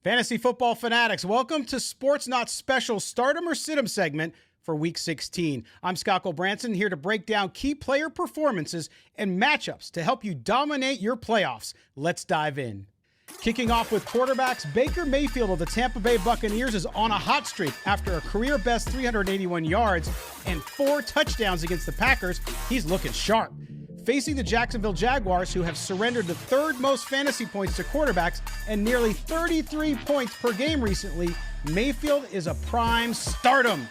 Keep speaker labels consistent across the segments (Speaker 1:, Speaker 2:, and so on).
Speaker 1: Fantasy football fanatics, welcome to Sportsnaut special Stardom or Sit 'em segment for Week 16. I'm Scott Branson, here to break down key player performances and matchups to help you dominate your playoffs. Let's dive in. Kicking off with quarterbacks, Baker Mayfield of the Tampa Bay Buccaneers is on a hot streak after a career-best 381 yards and 4 touchdowns against the Packers. He's looking sharp. Facing the Jacksonville Jaguars, who have surrendered the third most fantasy points to quarterbacks and nearly 33 points per game recently, Mayfield is a prime stardom.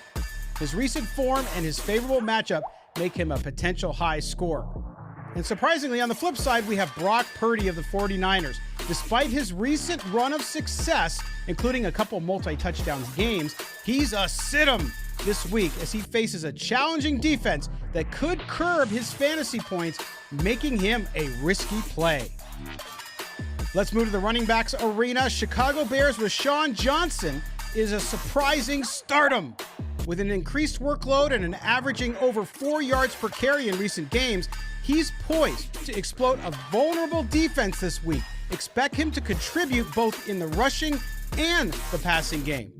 Speaker 1: His recent form and his favorable matchup make him a potential high scorer. And surprisingly, on the flip side, we have Brock Purdy of the 49ers. Despite his recent run of success, including a couple multi-touchdowns games, he's a sit-'em this week as he faces a challenging defense that could curb his fantasy points, making him a risky play. Let's move to the running backs arena. Chicago Bears with Sean Johnson is a surprising stardom. With an increased workload and an averaging over 4 yards per carry in recent games, he's poised to exploit a vulnerable defense this week. Expect him to contribute both in the rushing and the passing game.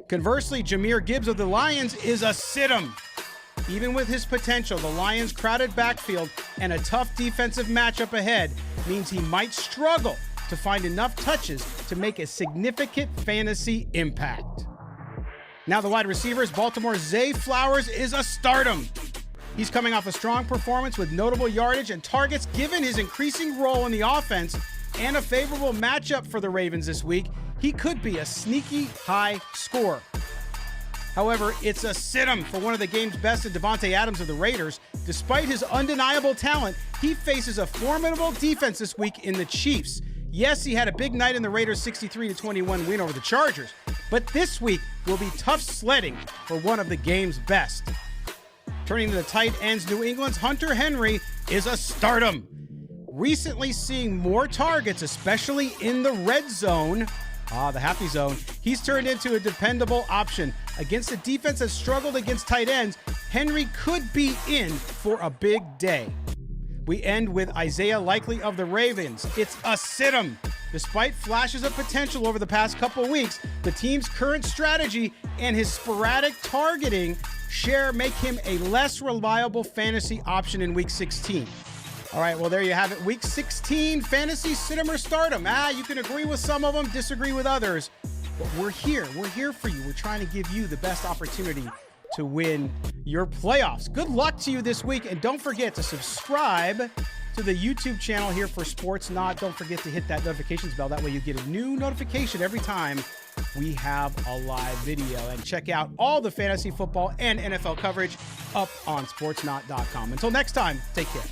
Speaker 1: Conversely, Jahmyr Gibbs of the Lions is a sit-'em. Even with his potential, the Lions' crowded backfield and a tough defensive matchup ahead means he might struggle to find enough touches to make a significant fantasy impact. Now the wide receivers, Baltimore's Zay Flowers is a stardom. He's coming off a strong performance with notable yardage and targets given his increasing role in the offense and a favorable matchup for the Ravens this week. He could be a sneaky high scorer. However, it's a sit-'em for one of the game's best in Davante Adams of the Raiders. Despite his undeniable talent, he faces a formidable defense this week in the Chiefs. Yes, he had a big night in the Raiders' 63-21 win over the Chargers, but this week will be tough sledding for one of the game's best. Turning to the tight ends, New England's Hunter Henry is a stardom. Recently seeing more targets, especially in the red zone, the happy zone, he's turned into a dependable option. Against a defense that struggled against tight ends, Henry could be in for a big day. We end with Isaiah Likely of the Ravens. It's a sit-'em. Despite flashes of potential over the past couple weeks, the team's current strategy and his sporadic targeting share make him a less reliable fantasy option in Week 16. All right, well, there you have it. Week 16, fantasy sit-'em or stardom. You can agree with some of them, disagree with others. But we're here. We're here for you. We're trying to give you the best opportunity to win your playoffs. Good luck to you this week. And don't forget to subscribe to the YouTube channel here for Sportsnaut. Don't forget to hit that notifications bell. That way you get a new notification every time we have a live video. And check out all the fantasy football and NFL coverage up on Sportsnaut.com. Until next time, take care.